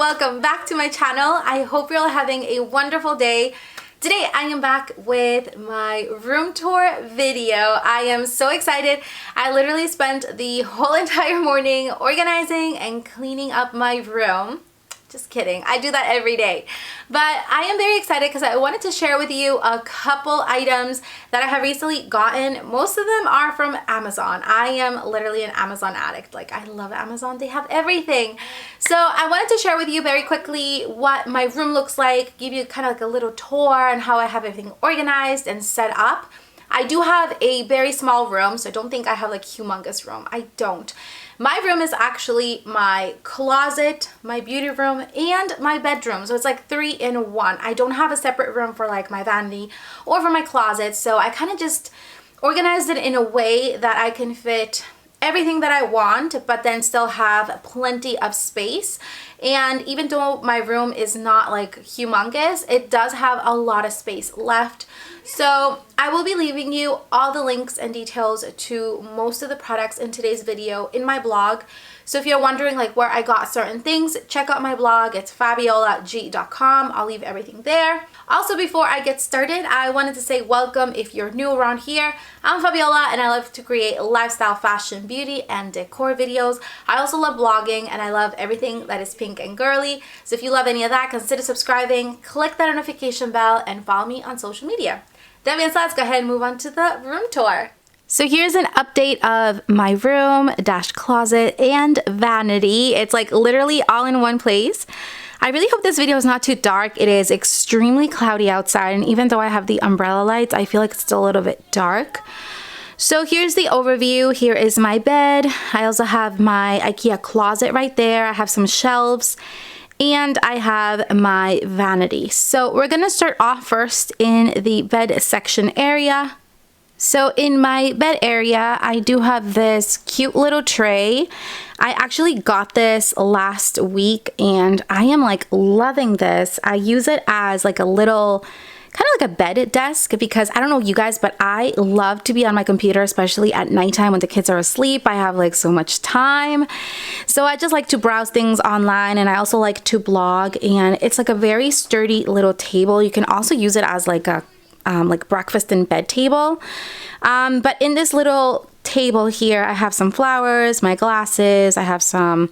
welcome back to my channel. I hope you're all having a wonderful day. Today I am back with my room tour video. I am so excited. I literally spent the whole entire morning organizing and cleaning up my room. Just kidding, I do that every day. But I am very excited because I wanted to share with you a couple items that I have recently gotten. Most of them are from Amazon. I am literally an Amazon addict. Like, I love Amazon, they have everything. So I wanted to share with you very quickly what my room looks like, give you kind of like a little tour on how I have everything organized and set up. I do have a very small room, so don't think I have like humongous room. I don't. My room is actually my closet, my beauty room, and my bedroom. So it's like 3 in 1. I don't have a separate room for like my vanity or for my closet. So I kind of just organized it in a way that I can fit everything that I want, but then still have plenty of space. And even though my room is not like humongous, it does have a lot of space left. So I will be leaving you all the links and details to most of the products in today's video in my blog. So if you're wondering like where I got certain things, check out my blog. It's FABIOLAG.com. I'll leave everything there. Also, before I get started, I wanted to say welcome if you're new around here. I'm Fabiola and I love to create lifestyle, fashion, beauty, and decor videos. I also love blogging and I love everything that is pink and girly. So if you love any of that, consider subscribing, click that notification bell, and follow me on social media. That being said, let's go ahead and move on to the room tour. So here's an update of my room, closet, and vanity. It's like literally all in one place. I really hope this video is not too dark. It is extremely cloudy outside, and even though I have the umbrella lights, I feel like it's still a little bit dark. So here's the overview. Here is my bed. I also have my IKEA closet right there. I have some shelves. And I have my vanity. So we're gonna start off first in the bed section area. So in my bed area, I do have this cute little tray. I actually got this last week and I am like loving this. I use it as like a little, kind of like a bed desk, because I don't know you guys, but I love to be on my computer, especially at nighttime when the kids are asleep. I have like so much time. So I just like to browse things online, and I also like to blog, and it's like a very sturdy little table. You can also use it as like a like breakfast in bed table. But in this little table here, I have some flowers, my glasses, I have some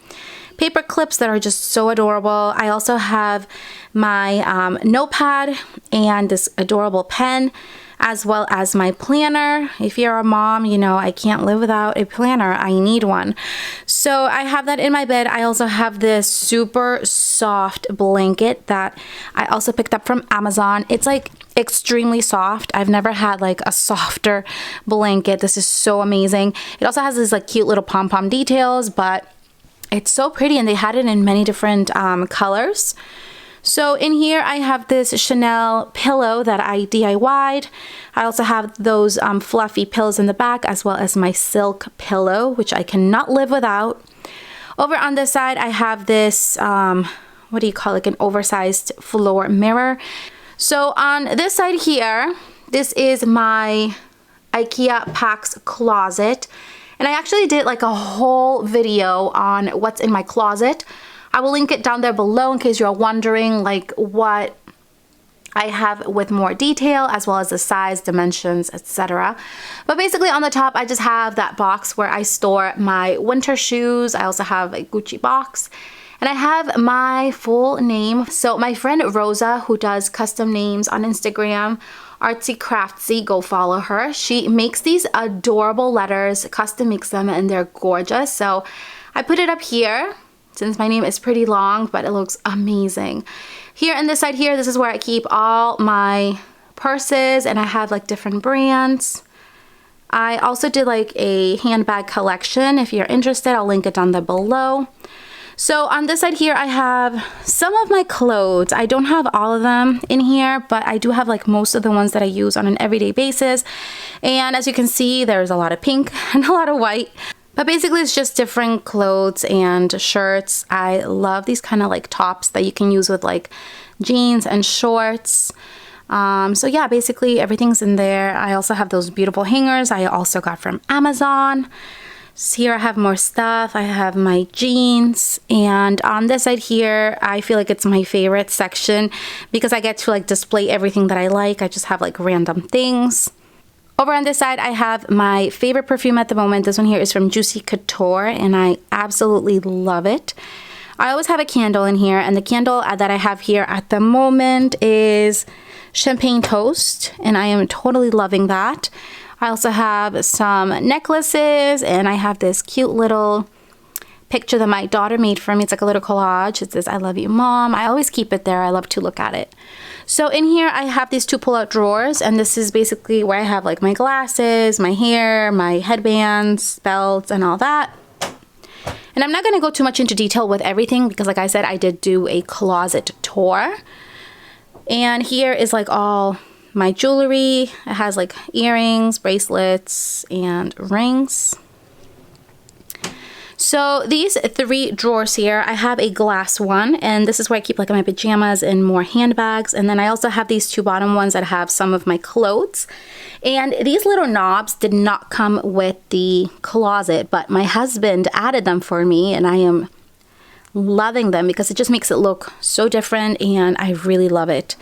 paper clips that are just so adorable. I also have my notepad and this adorable pen, as well as my planner. If you're a mom, you know I can't live without a planner. I need one. So I have that in my bed. I also have this super soft blanket that I also picked up from Amazon. It's like extremely soft. I've never had like a softer blanket. This is so amazing. It also has these like cute little pom-pom details, but it's so pretty, and they had it in many different colors. So in here I have this Chanel pillow that I DIY'd. I also have those fluffy pillows in the back, as well as my silk pillow, which I cannot live without. Over on this side I have this, what do you call it, like an oversized floor mirror. So on this side here, this is my IKEA Pax closet. And I actually did like a whole video on what's in my closet. I will link it down there below in case you're wondering like what I have with more detail, as well as the size, dimensions, etc. But basically on the top, I just have that box where I store my winter shoes. I also have a Gucci box. And I have my full name. So my friend Rosa, who does custom names on Instagram, Artsy Craftsy, go follow her. She makes these adorable letters, custom makes them, and they're gorgeous. So I put it up here since my name is pretty long, but it looks amazing. Here on this side here, this is where I keep all my purses, and I have like different brands. I also did like a handbag collection. If you're interested, I'll link it down there below. So on this side here, I have some of my clothes. I don't have all of them in here, but I do have like most of the ones that I use on an everyday basis. And as you can see, there's a lot of pink and a lot of white. But basically it's just different clothes and shirts. I love these kind of like tops that you can use with like jeans and shorts. So yeah, basically everything's in there. I also have those beautiful hangers I also got from Amazon. So here I have more stuff. I have my jeans, and on this side here, I feel like it's my favorite section because I get to like display everything that I like. I just have like random things. Over on this side, I have my favorite perfume at the moment. This one here is from Juicy Couture, and I absolutely love it. I always have a candle in here, and the candle that I have here at the moment is Champagne Toast, and I am totally loving that. I also have some necklaces, and I have this cute little picture that my daughter made for me. It's like a little collage. It says, "I love you, Mom." I always keep it there. I love to look at it. So in here, I have these two pull-out drawers, and this is basically where I have like my glasses, my hair, my headbands, belts, and all that. And I'm not going to go too much into detail with everything because, like I said, I did do a closet tour. And here is like all my jewelry. It has like earrings, bracelets, and rings. So these three drawers here, I have a glass one, and this is where I keep like my pajamas and more handbags. And then I also have these two bottom ones that have some of my clothes. And these little knobs did not come with the closet, but my husband added them for me, and I am loving them because it just makes it look so different, and I really love it.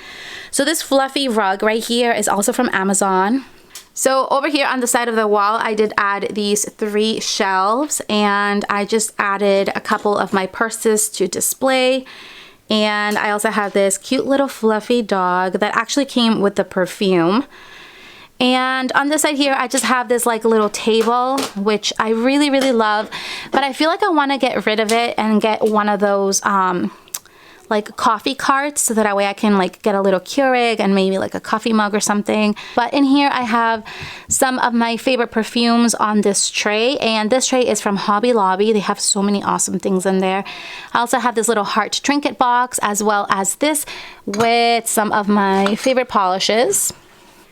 So this fluffy rug right here is also from Amazon. So over here on the side of the wall, I did add these three shelves, and I just added a couple of my purses to display. And I also have this cute little fluffy dog that actually came with the perfume. And on this side here, I just have this like little table, which I really, really love, but I feel like I want to get rid of it and get one of those like coffee carts, so that way I can like get a little Keurig and maybe like a coffee mug or something. But in here I have some of my favorite perfumes on this tray, and this tray is from Hobby Lobby. They have so many awesome things in there. I also have this little heart trinket box, as well as this with some of my favorite polishes.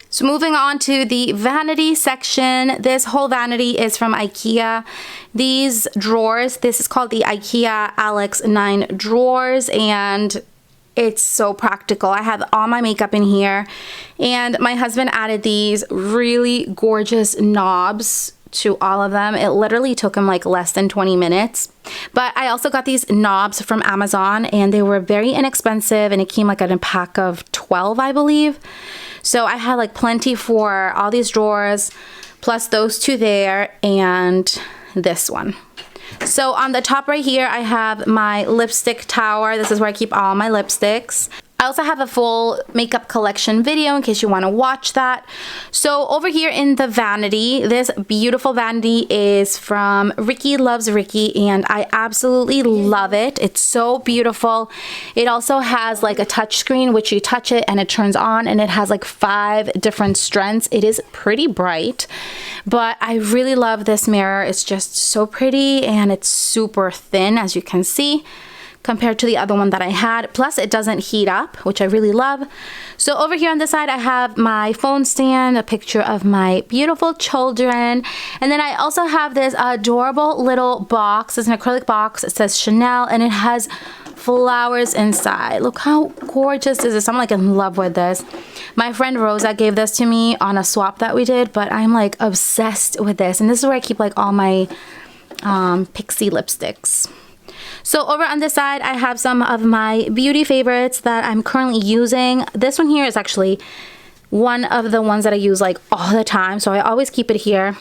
So moving on to the vanity section, this whole vanity is from IKEA. These drawers, this is called the IKEA Alex 9 drawers, and it's so practical. I have all my makeup in here, and my husband added these really gorgeous knobs to all of them. It literally took him like less than 20 minutes. But I also got these knobs from Amazon, and they were very inexpensive, and it came like in a pack of 12, I believe. So I had like plenty for all these drawers, plus those two there and this one. So on the top right here, I have my lipstick tower. This is where I keep all my lipsticks. I also have a full makeup collection video in case you want to watch that. So over here in the vanity, this beautiful vanity is from Ricky Loves Ricky, and I absolutely love it. It's so beautiful. It also has like a touch screen, which you touch it and it turns on, and it has like 5 different strengths. It is pretty bright, but I really love this mirror. It's just so pretty, and it's super thin, as you can see, compared to the other one that I had. Plus it doesn't heat up, which I really love. So over here on this side, I have my phone stand, a picture of my beautiful children. And then I also have this adorable little box. It's an acrylic box. It says Chanel, and it has flowers inside. Look how gorgeous this is. I'm like in love with this. My friend Rosa gave this to me on a swap that we did, but I'm like obsessed with this. And this is where I keep like all my Pixie lipsticks. So over on this side, I have some of my beauty favorites that I'm currently using. This one here is actually one of the ones that I use like all the time, so I always keep it here.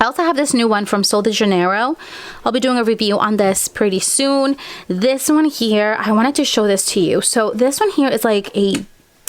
I also have this new one from Sol de Janeiro. I'll be doing a review on this pretty soon. This one here, I wanted to show this to you. So this one here is like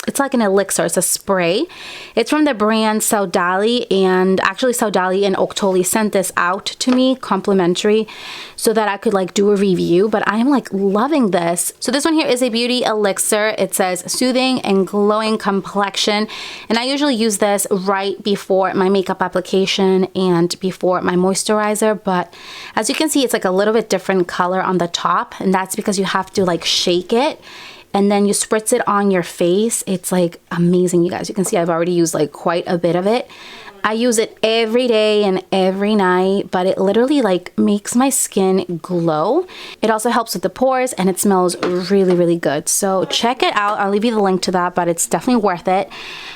it's like an elixir. It's a spray. It's from the brand CAUDALIE, and actually CAUDALIE and Octoly sent this out to me complimentary so that I could like do a review, but I am like loving this. So this one here is a beauty elixir. It says soothing and glowing complexion, and I usually use this right before my makeup application and before my moisturizer, but as you can see, it's like a little bit different color on the top, and that's because you have to like shake it and then you spritz it on your face. It's like amazing, you guys. You can see I've already used like quite a bit of it. I use it every day and every night, but it literally like makes my skin glow. It also helps with the pores and it smells really, really good. So check it out. I'll leave you the link to that, but it's definitely worth it.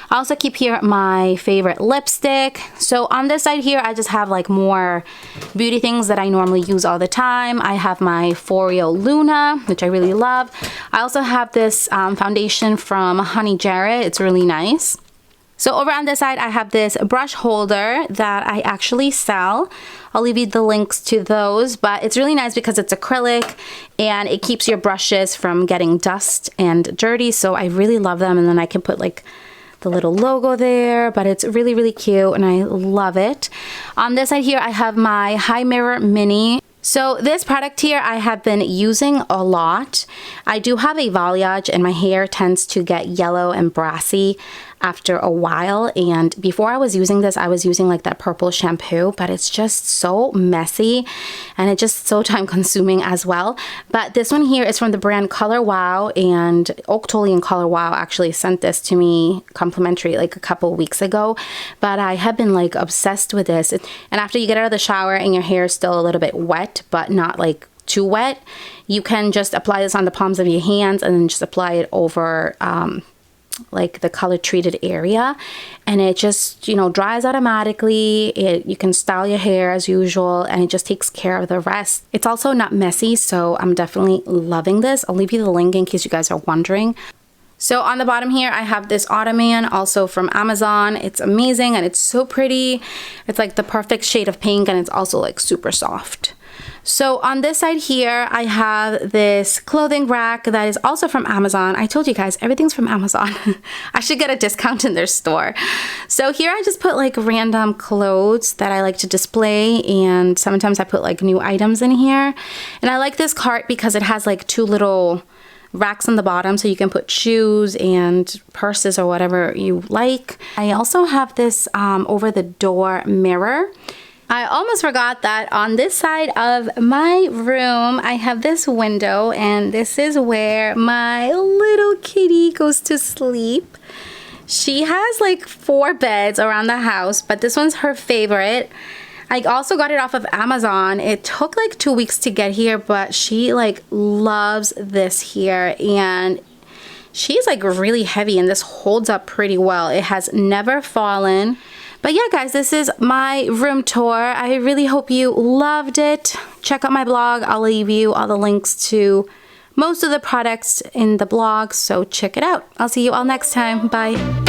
I also keep here my favorite lipstick. So on this side here, I just have like more beauty things that I normally use all the time. I have my For Real Luna, which I really love. I also have this foundation from Honey Jarrett. It's really nice. So over on this side, I have this brush holder that I actually sell. I'll leave you the links to those, but it's really nice because it's acrylic and it keeps your brushes from getting dust and dirty. So I really love them. And then I can put like the little logo there, but it's really, really cute and I love it. On this side here, I have my High Mirror Mini. So this product here I have been using a lot. I do have a balayage and my hair tends to get yellow and brassy after a while, and before I was using this I was using like that purple shampoo, but it's just so messy and it's just so time consuming as well. But this one here is from the brand Color Wow, and Oak and Color Wow actually sent this to me complimentary like a couple weeks ago, but I have been like obsessed with this. And after you get out of the shower and your hair is still a little bit wet but not like too wet, you can just apply this on the palms of your hands and then just apply it over like the color treated area, and it just, you know, dries automatically. You can style your hair as usual and it just takes care of the rest. It's also not messy, so I'm definitely loving this. I'll leave you the link in case you guys are wondering. So on the bottom here, I have this ottoman, also from Amazon. It's amazing and it's so pretty. It's like the perfect shade of pink and it's also like super soft. So on this side here, I have this clothing rack that is also from Amazon. I told you guys, everything's from Amazon. I should get a discount in their store. So here I just put like random clothes that I like to display, and sometimes I put like new items in here. And I like this cart because it has like two little racks on the bottom so you can put shoes and purses or whatever you like. I also have this over the door mirror. I almost forgot that on this side of my room, I have this window, and this is where my little kitty goes to sleep. She has like 4 beds around the house, but this one's her favorite. I also got it off of Amazon. It took like 2 weeks to get here, but she like loves this here, and she's like really heavy and this holds up pretty well. It has never fallen. But yeah, guys, this is my room tour. I really hope you loved it. Check out my blog. I'll leave you all the links to most of the products in the blog, so check it out. I'll see you all next time. Bye.